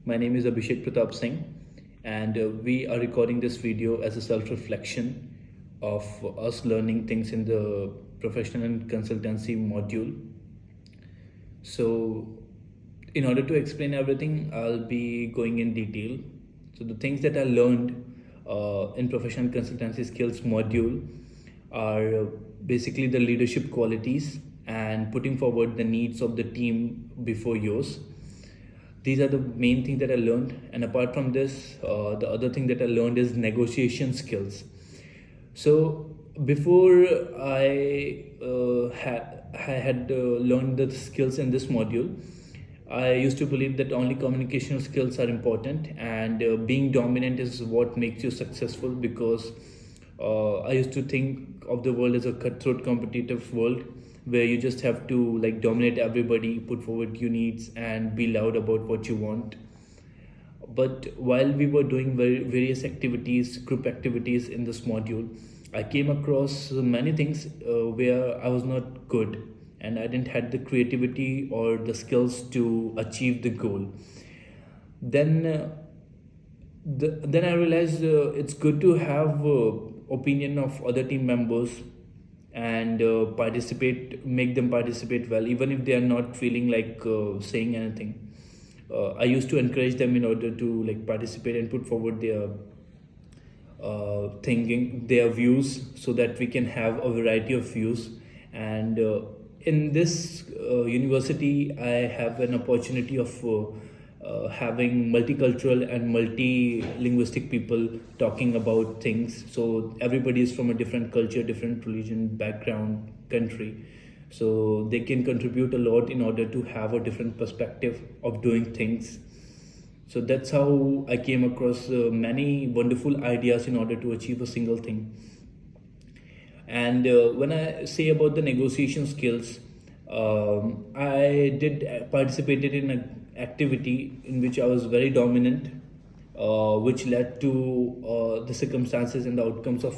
My name is Abhishek Pratap Singh, and we are recording this video as a self reflection of us learning things in the professional and consultancy module. So, in order to explain everything, I'll be going in detail. So, the things that I learned in professional consultancy skills module are basically the leadership qualities and putting forward the needs of the team before yours. These are the main thing that I learned, and apart from this, the other thing that I learned is negotiation skills. So before I had learned the skills in this module, I used to believe that only communication skills are important, and being dominant is what makes you successful, because I used to think of the world as a cutthroat competitive world where you just have to like dominate everybody, put forward your needs, and be loud about what you want. But while we were doing various activities, group activities in this module, I came across many things where I was not good, and I didn't had the creativity or the skills to achieve the goal. Then then I realized it's good to have opinion of other team members and make them participate well, even if they are not feeling like saying anything. I used to encourage them in order to like participate and put forward their thinking, their views, so that we can have a variety of views. And in this university, I have an opportunity of having multicultural and multi-linguistic people talking about things. So everybody is from a different culture, different religion, background, country. So they can contribute a lot in order to have a different perspective of doing things. So that's how I came across many wonderful ideas in order to achieve a single thing. And when I say about the negotiation skills, I did participated in an activity in which I was very dominant, which led to the circumstances and the outcomes of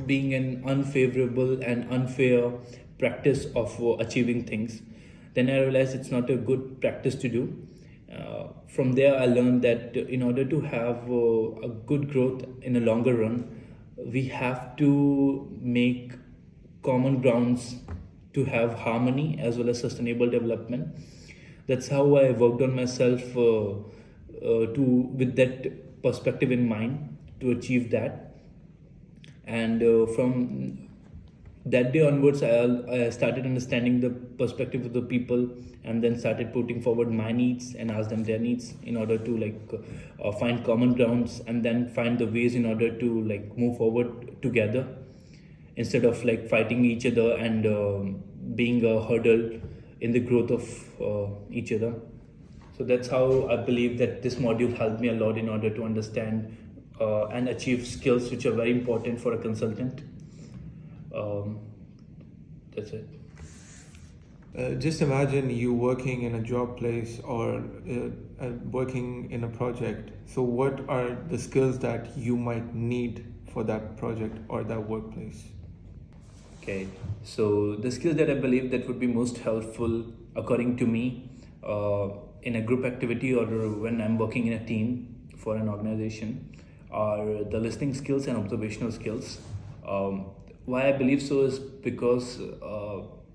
being an unfavorable and unfair practice of achieving things. Then I realized it's not a good practice to do. From there, I learned that in order to have a good growth in a longer run, we have to make common grounds to have harmony as well as sustainable development. That's how I worked on myself to with that perspective in mind to achieve that. And from that day onwards, I started understanding the perspective of the people, and then started putting forward my needs and ask them their needs in order to like find common grounds, and then find the ways in order to like move forward together, instead of like fighting each other and being a hurdle in the growth of each other. So that's how I believe that this module helped me a lot in order to understand and achieve skills which are very important for a consultant. um, that's it. Just imagine you working in a job place or working in a project. So, what are the skills that you might need for that project or that workplace? Okay, so the skills that I believe that would be most helpful, according to me, in a group activity or when I'm working in a team for an organization, are the listening skills and observational skills. Why I believe so is because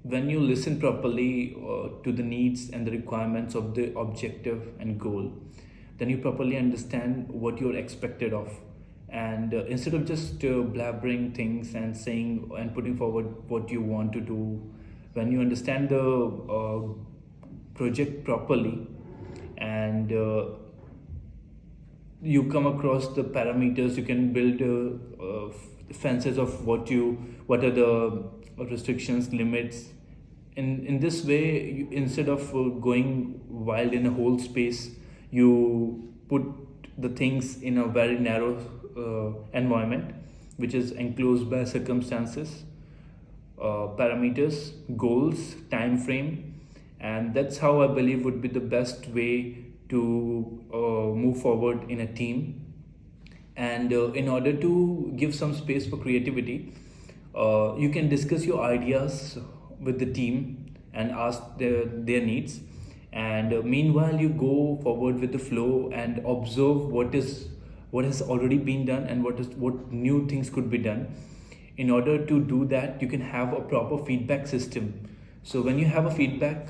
when you listen properly to the needs and the requirements of the objective and goal, then you properly understand what you're expected of. And instead of just blabbering things and saying and putting forward what you want to do, when you understand the project properly, and you come across the parameters, you can build fences of what are the restrictions, limits. In this way, instead of going wild in a whole space, you put the things in a very narrow environment, which is enclosed by circumstances, parameters, goals, time frame. And that's how I believe would be the best way to move forward in a team. And in order to give some space for creativity, you can discuss your ideas with the team and ask their needs. and meanwhile you go forward with the flow and observe what has already been done and what new things could be done. In order to do that, you can have a proper feedback system. So when you have a feedback,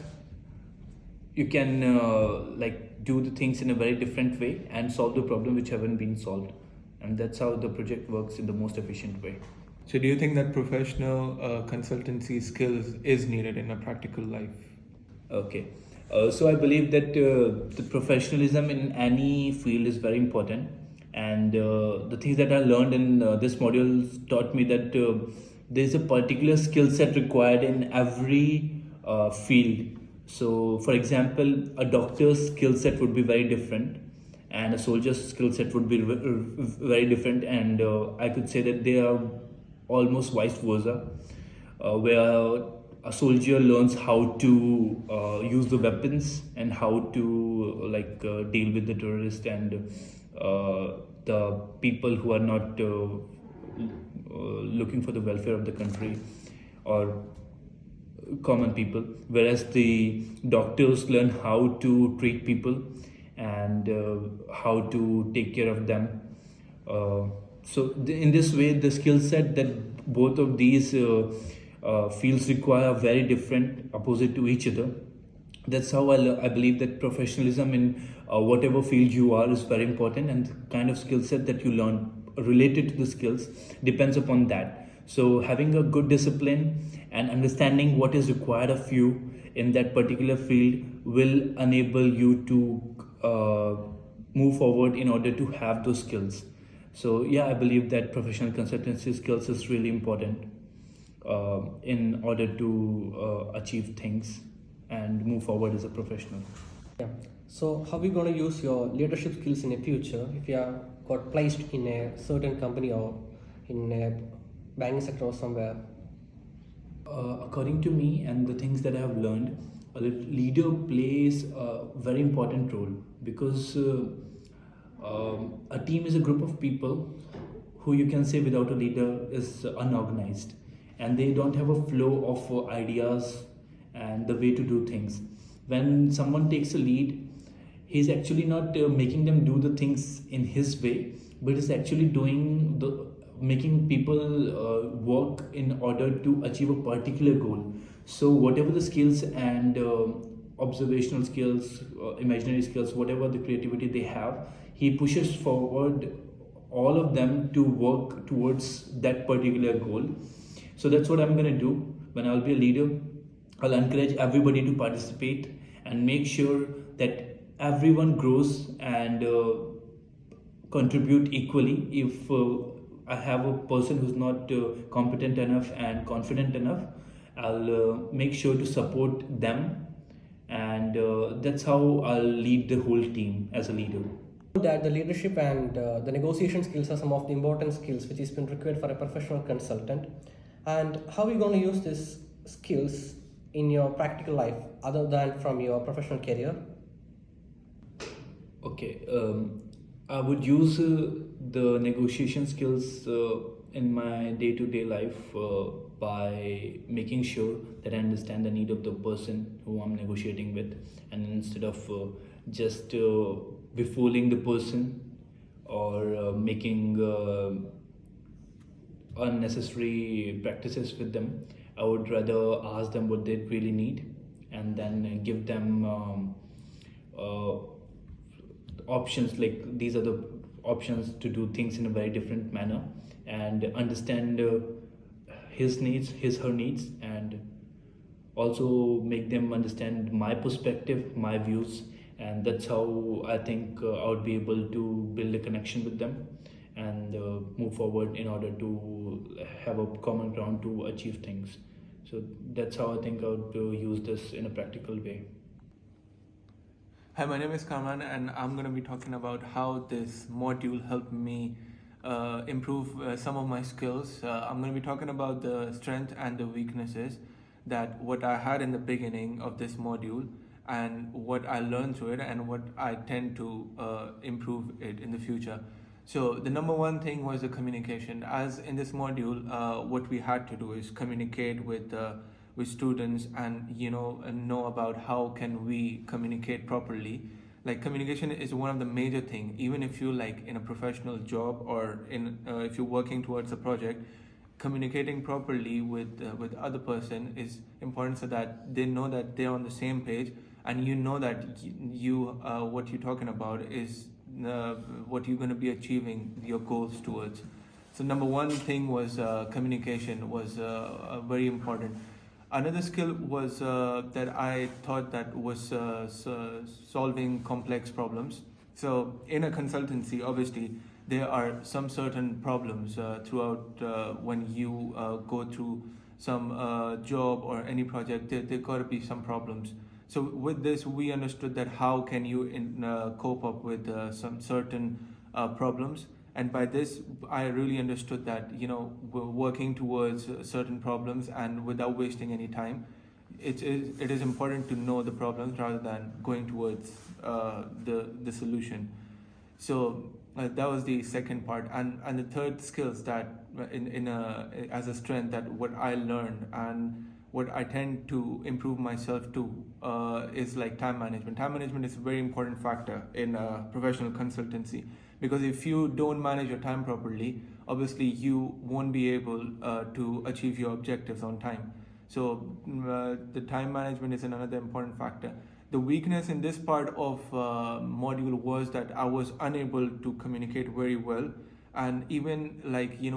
you can like do the things in a very different way and solve the problem which haven't been solved, and that's how the project works in the most efficient way. So, do you think that professional consultancy skills is needed in a practical life? Okay. So I believe that the professionalism in any field is very important, and the things that I learned in this module taught me that there is a particular skill set required in every field. So, for example, a doctor's skill set would be very different, and a soldier's skill set would be very different, and I could say that they are almost vice versa, where a soldier learns how to use the weapons and how to deal with the terrorists and the people who are not looking for the welfare of the country or common people, whereas the doctors learn how to treat people and how to take care of them. In this way, the skill set that both of these fields require are very different, opposite to each other. That's how I believe that professionalism in whatever field you are is very important, and the kind of skill set that you learn related to the skills depends upon that. So having a good discipline and understanding what is required of you in that particular field will enable you to move forward in order to have those skills. So yeah, I believe that professional consultancy skills is really important in order to achieve things and move forward as a professional. Yeah. So how are we going to use your leadership skills in the future if you are got placed in a certain company or in a banking sector or somewhere? According to me and the things that I have learned, a leader plays a very important role because a team is a group of people who you can say without a leader is unorganized, and they don't have a flow of ideas and the way to do things. When someone takes a lead, he's actually not making them do the things in his way, but is actually doing the making people work in order to achieve a particular goal. So whatever the skills and observational skills, imaginary skills, whatever the creativity they have, he pushes forward all of them to work towards that particular goal. So that's what I'm going to do when I'll be a leader. I'll encourage everybody to participate and make sure that everyone grows and contribute equally. If I have a person who's not competent enough and confident enough, I'll make sure to support them, and that's how I'll lead the whole team as a leader. That the leadership and the negotiation skills are some of the important skills which has been required for a professional consultant. And how are you going to use these skills in your practical life other than from your professional career? Okay, I would use the negotiation skills in my day-to-day life by making sure that I understand the need of the person who I'm negotiating with, and instead of just befooling the person or making unnecessary practices with them, I would rather ask them what they really need and then give them options, like these are the options to do things in a very different manner, and understand his her needs, and also make them understand my perspective, my views, and that's how I think I would be able to build a connection with them and move forward in order to have a common ground to achieve things. So that's how I think I would use this in a practical way. Hi, my name is Karman, and I'm going to be talking about how this module helped me improve some of my skills. I'm going to be talking about the strength and the weaknesses that what I had in the beginning of this module, and what I learned through it, and what I tend to improve it in the future. So the number one thing was the communication. As in this module, what we had to do is communicate with with students and know about how can we communicate properly. Like communication is one of the major thing, even if you like in a professional job or in if you're working towards a project. Communicating properly with other person is important so that they know that they're on the same page, and you know that you what you're talking about is what you're going to be achieving your goals towards. So number one thing was communication was very important. Another skill was that I thought that was solving complex problems. So in a consultancy, obviously there are some certain problems throughout when you go through some job or any project. There got to be some problems. So with this, we understood that how can you cope up with some certain problems. And by this, I really understood that we're working towards certain problems and without wasting any time. It is important to know the problems rather than going towards the solution. So that was the second part, and the third skills that as a strength that what I learned and what I tend to improve myself to is like time management. Time management is a very important factor in professional consultancy, because if you don't manage your time properly, obviously you won't be able to achieve your objectives on time. So the time management is another important factor. The weakness in this part of module was that I was unable to communicate very well, and even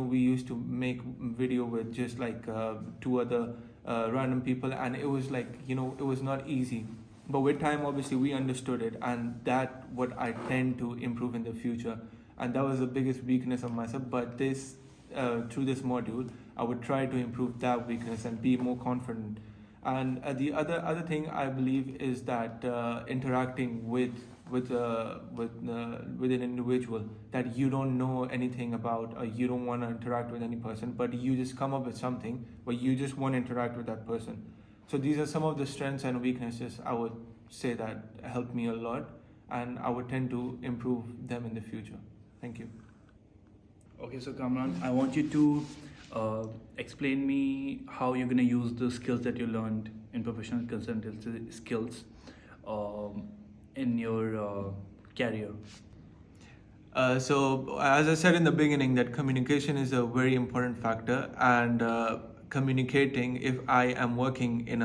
we used to make video with just two other random people, and it was it was not easy. But with time, obviously, we understood it, and that what I tend to improve in the future, and that was the biggest weakness of myself. But this through this module, I would try to improve that weakness and be more confident. And the other thing I believe is that interacting with an individual that you don't know anything about, or you don't want to interact with any person, but you just come up with something, but you just want to interact with that person. So these are some of the strengths and weaknesses I would say that helped me a lot, and I would tend to improve them in the future. Thank you. Okay, so Kamran, I want you to explain me how you're going to use the skills that you learned in professional consultancy skills in your career. So as I said in the beginning, that communication is a very important factor, and communicating, if I am working in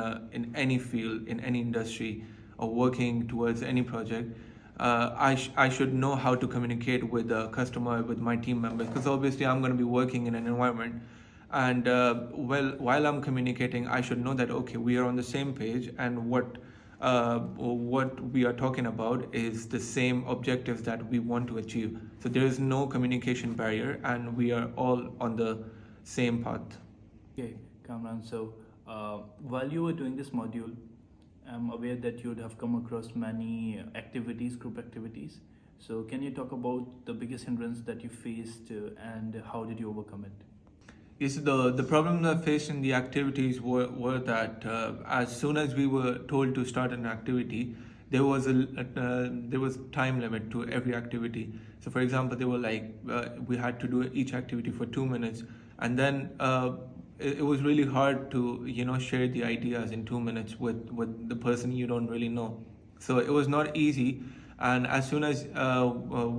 any field, in any industry, or working towards any project, I should know how to communicate with the customer, with my team members, because obviously I'm going to be working in an environment, and while I'm communicating, I should know that okay, we are on the same page, and what we are talking about is the same objectives that we want to achieve. So there is no communication barrier, and we are all on the same path. Okay, Kamran. So while you were doing this module, I'm aware that you would have come across many activities, group activities. So can you talk about the biggest hindrance that you faced and how did you overcome it? Yes, the problems I faced in the activities were that as soon as we were told to start an activity, there was time limit to every activity. So for example, they were we had to do each activity for 2 minutes, and then it was really hard to share the ideas in 2 minutes with the person you don't really know. So it was not easy, and as soon as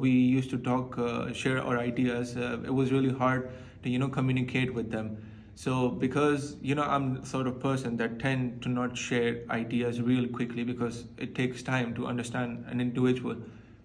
we used to talk, share our ideas, it was really hard to communicate with them. So because I'm the sort of person that tend to not share ideas real quickly, because it takes time to understand an individual.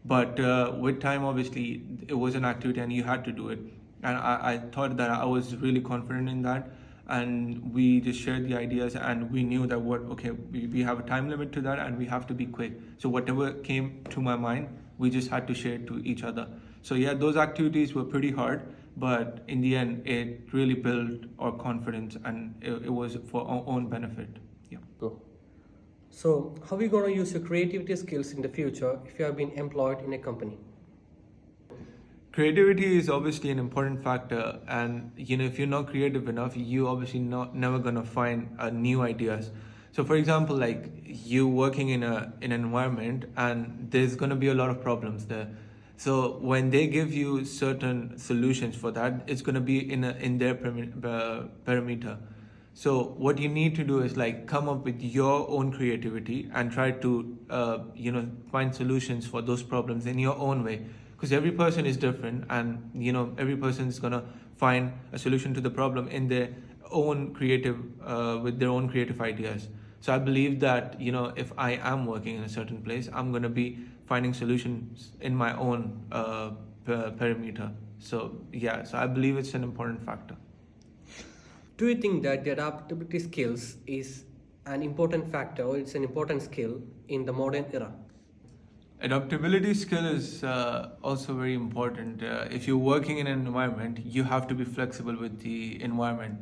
But with time, obviously, it was an activity and you had to do it, and I thought that I was really confident in that, and we just shared the ideas, and we knew that we have a time limit to that, and we have to be quick. So whatever came to my mind, we just had to share it to each other. So yeah, those activities were pretty hard, but in the end, it really built our confidence, and it was for our own benefit. Yeah. Cool. So how are you going to use your creativity skills in the future if you have been employed in a company? Creativity is obviously an important factor, and if you're not creative enough, you obviously never gonna find new ideas. So for example, like you working in an environment, and there's gonna be a lot of problems there. So when they give you certain solutions for that, it's gonna be in their parameter. So what you need to do is like come up with your own creativity and try to find solutions for those problems in your own way, because every person is different, and every person is gonna find a solution to the problem in their own creative with their own creative ideas. So I believe that if I am working in a certain place, I'm gonna be finding solutions in my own perimeter. So yeah, so I believe it's an important factor. Do you think that the adaptability skills is an important factor or it's an important skill in the modern era? Adaptability skill is also very important. If you're working in an environment, you have to be flexible with the environment.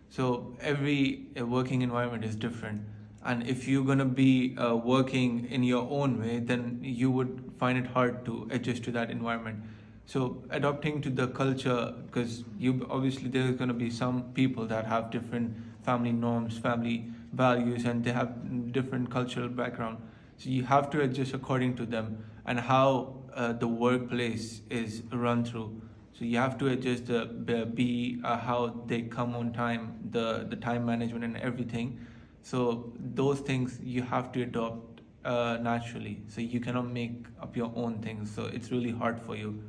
So every working environment is different, and if you're gonna be working in your own way, then you would find it hard to adjust to that environment. So adapting to the culture, because you obviously there's gonna be some people that have different family norms, family values, and they have different cultural background. So you have to adjust according to them and how the workplace is run through. So you have to adjust how they come on time, the time management and everything. So those things you have to adopt naturally. So you cannot make up your own things. So it's really hard for you.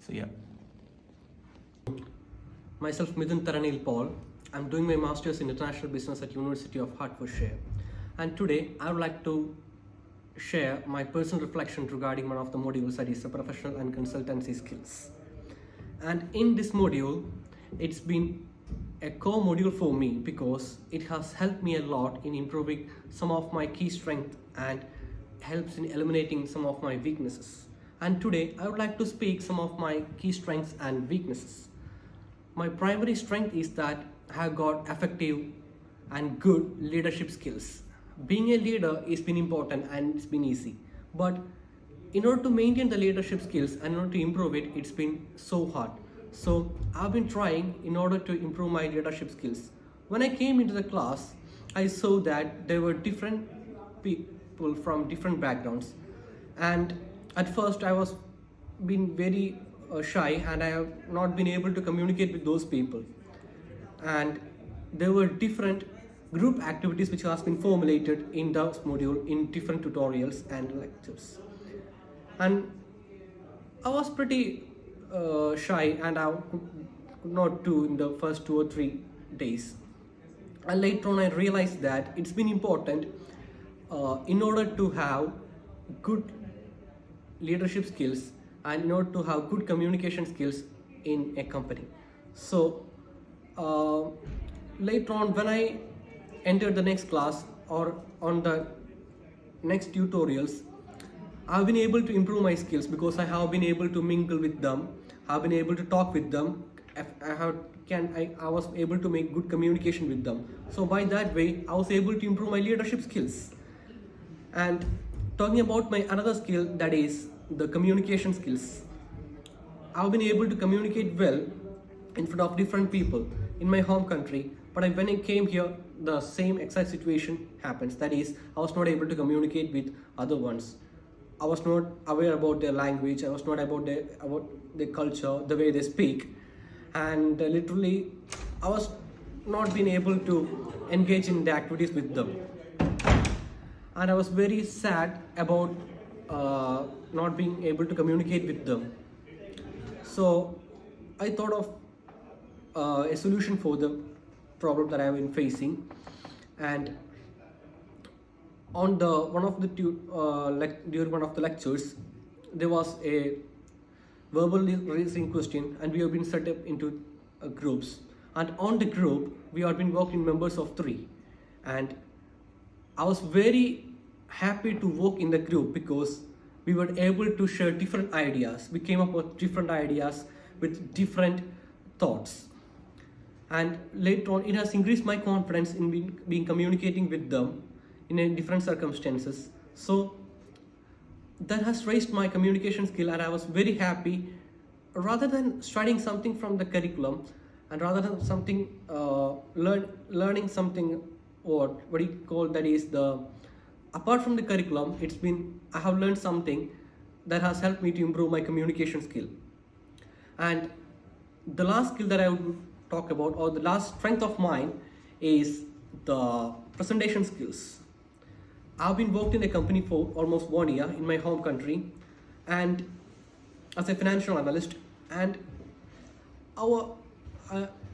So yeah. Myself, Midun Taranil Paul. I'm doing my Masters in International Business at University of Hertfordshire. And today I would like to share my personal reflection regarding one of the modules, that is the professional and consultancy skills. And in this module, it's been a core module for me because it has helped me a lot in improving some of my key strengths and helps in eliminating some of my weaknesses. And today I would like to speak some of my key strengths and weaknesses. My primary strength is that I have got effective and good leadership skills. Being a leader has been important and it's been easy, but in order to maintain the leadership skills and in order to improve it, it's been so hard. So I've been trying in order to improve my leadership skills. When I came into the class, I saw that there were different people from different backgrounds, and at first I was been very shy and I have not been able to communicate with those people. And there were different group activities which has been formulated in the module in different tutorials and lectures. And I was pretty shy and I could not do in the first 2 or 3 days. And later on I realized that it's been important in order to have good leadership skills and in order to have good communication skills in a company. So later on when I entered the next class or on the next tutorials, I've been able to improve my skills because I have been able to mingle with them, I've been able to talk with them, I was able to make good communication with them. So by that way, I was able to improve my leadership skills. And talking about my another skill, that is the communication skills. I've been able to communicate well in front of different people in my home country, but when I came here, the same exact situation happens. That is, I was not able to communicate with other ones. I was not aware about their language. I was not about their culture, the way they speak, and literally, I was not being able to engage in the activities with them. And I was very sad about not being able to communicate with them. So I thought of a solution for the problem that I have been facing, and on during one of the lectures, there was a verbal raising question, and we have been set up into groups. And on the group, we have been working members of 3, and I was very happy to work in the group because we were able to share different ideas. We came up with different ideas with different thoughts. And later on, it has increased my confidence in being communicating with them in a different circumstances. So that has raised my communication skill, and I was very happy. Rather than studying something from the curriculum, and rather than something learning something, or what do you call that is the apart from the curriculum, I have learned something that has helped me to improve my communication skill. And the last skill that I would talk about, or the last strength of mine, is the presentation skills. I've been worked in a company for almost 1 year in my home country, and as a financial analyst, and our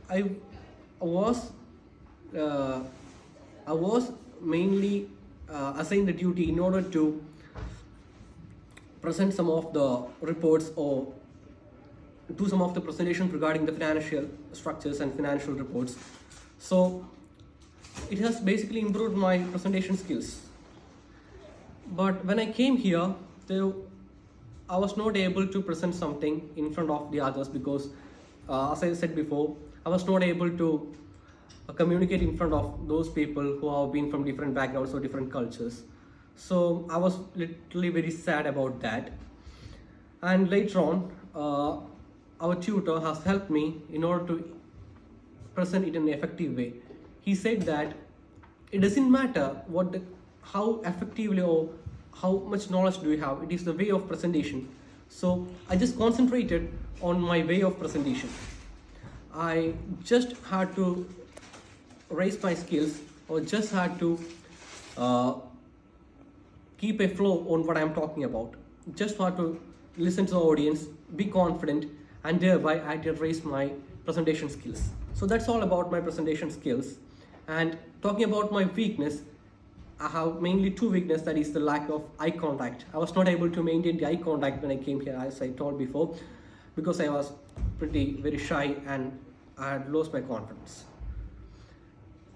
I was uh, I was mainly assigned the duty in order to present some of the reports or do some of the presentations regarding the financial structures and financial reports. So it has basically improved my presentation skills. But when I came here, I was not able to present something in front of the others because, as I said before, I was not able to communicate in front of those people who have been from different backgrounds or different cultures. So I was literally very sad about that. And later on, our tutor has helped me in order to present it in an effective way. He said that it doesn't matter how effectively or how much knowledge do you have, it is the way of presentation. So I just concentrated on my way of presentation. I just had to raise my skills, or just had to keep a flow on what I'm talking about. Just had to listen to the audience, be confident, and thereby I did raise my presentation skills. So that's all about my presentation skills. And talking about my weakness, I have mainly two weaknesses, that is the lack of eye contact. I was not able to maintain the eye contact when I came here, as I told before, because I was very shy and I had lost my confidence.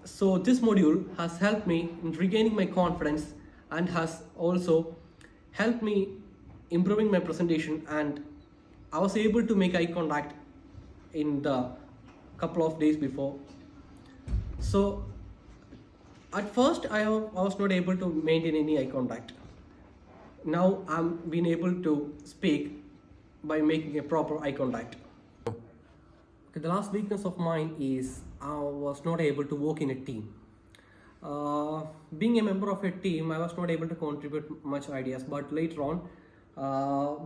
So this module has helped me in regaining my confidence and has also helped me improving my presentation, and I was able to make eye contact in the couple of days before. So at first I was not able to maintain any eye contact. Now I'm being able to speak by making a proper eye contact. Okay, the last weakness of mine is I was not able to work in a team. Being a member of a team, I was not able to contribute much ideas, but later on,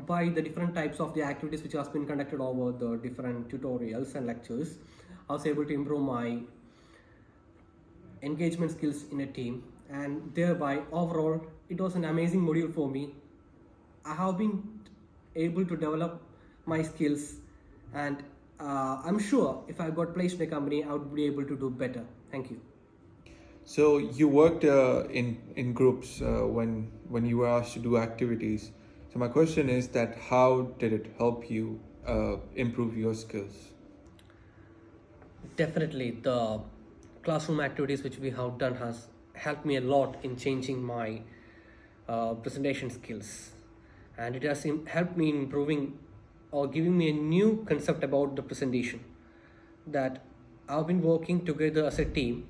by the different types of the activities which has been conducted over the different tutorials and lectures, I was able to improve my engagement skills in a team, and thereby overall it was an amazing module for me. I have been able to develop my skills, and I'm sure if I got placed in a company, I would be able to do better. Thank you. So you worked in groups when you were asked to do activities. So my question is that how did it help you improve your skills? Definitely, the classroom activities which we have done has helped me a lot in changing my presentation skills, and it has helped me in improving or giving me a new concept about the presentation, that I've been working together as a team,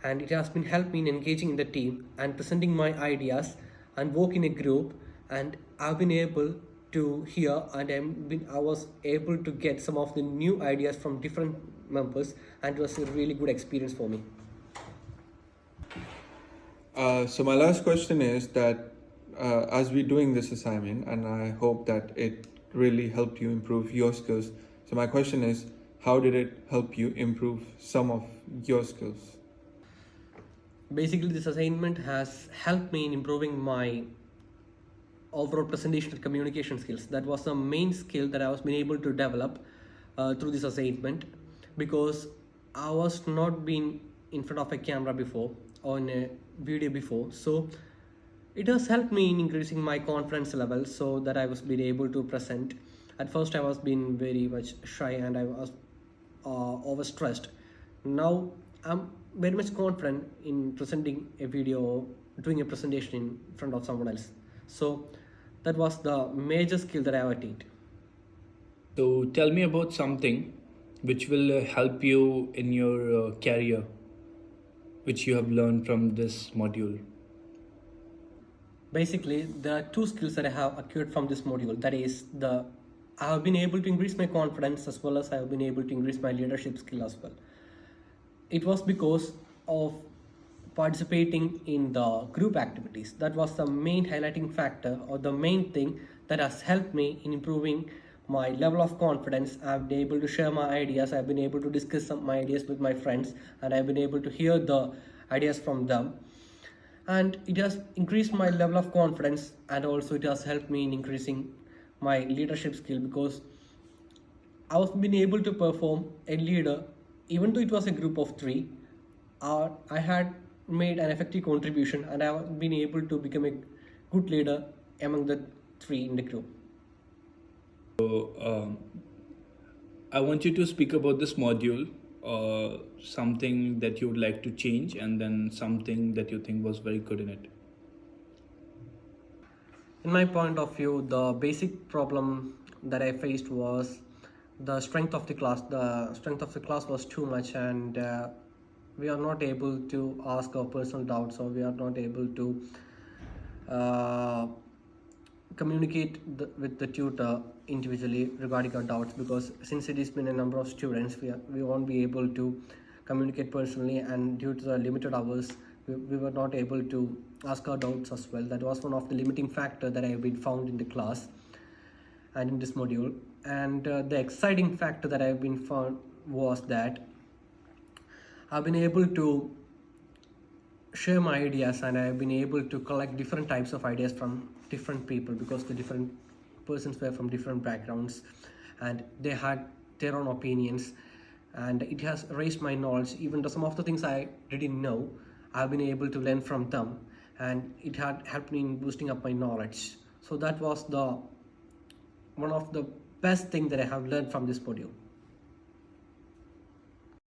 and it has been helped me in engaging in the team and presenting my ideas and work in a group, and I've been able to hear and I was able to get some of the new ideas from different members, and it was a really good experience for me. So my last question is that as we're doing this assignment, and I hope that it really helped you improve your skills. So my question is, how did it help you improve some of your skills? Basically, this assignment has helped me in improving my overall presentation and communication skills. That was the main skill that I was been able to develop through this assignment, because I was not been in front of a camera before or in a video before. So it has helped me in increasing my confidence level, so that I was being able to present. At first I was being very much shy and I was overstressed. Now I'm very much confident in presenting a video or doing a presentation in front of someone else. So that was the major skill that I have attained. So tell me about something which will help you in your career, which you have learned from this module. Basically, there are two skills that I have acquired from this module. That is, I have been able to increase my confidence, as well as I have been able to increase my leadership skill as well. It was because of participating in the group activities. That was the main highlighting factor, or the main thing that has helped me in improving my level of confidence. I've been able to share my ideas, I've been able to discuss my ideas with my friends, and I've been able to hear the ideas from them. And it has increased my level of confidence, and also it has helped me in increasing my leadership skill, because I was been able to perform a leader, even though it was a group of three. I had made an effective contribution, and I have been able to become a good leader among the three in the group. I want you to speak about this module, something that you would like to change, and then something that you think was very good in it. In my point of view, the basic problem that I faced was the strength of the class. The strength of the class was too much, and we are not able to ask our personal doubts, or we are not able to communicate with the tutor individually regarding our doubts, because since it has been a number of students, we won't be able to communicate personally, and due to the limited hours, we were not able to ask our doubts as well. That was one of the limiting factor that I have been found in the class and in this module. And the exciting factor that I have been found was that I've been able to share my ideas, and I've been able to collect different types of ideas from different people, because the different persons were from different backgrounds and they had their own opinions, and it has raised my knowledge. Even though some of the things I didn't know, I've been able to learn from them, and it had helped me in boosting up my knowledge. So that was the one of the best thing that I have learned from this module.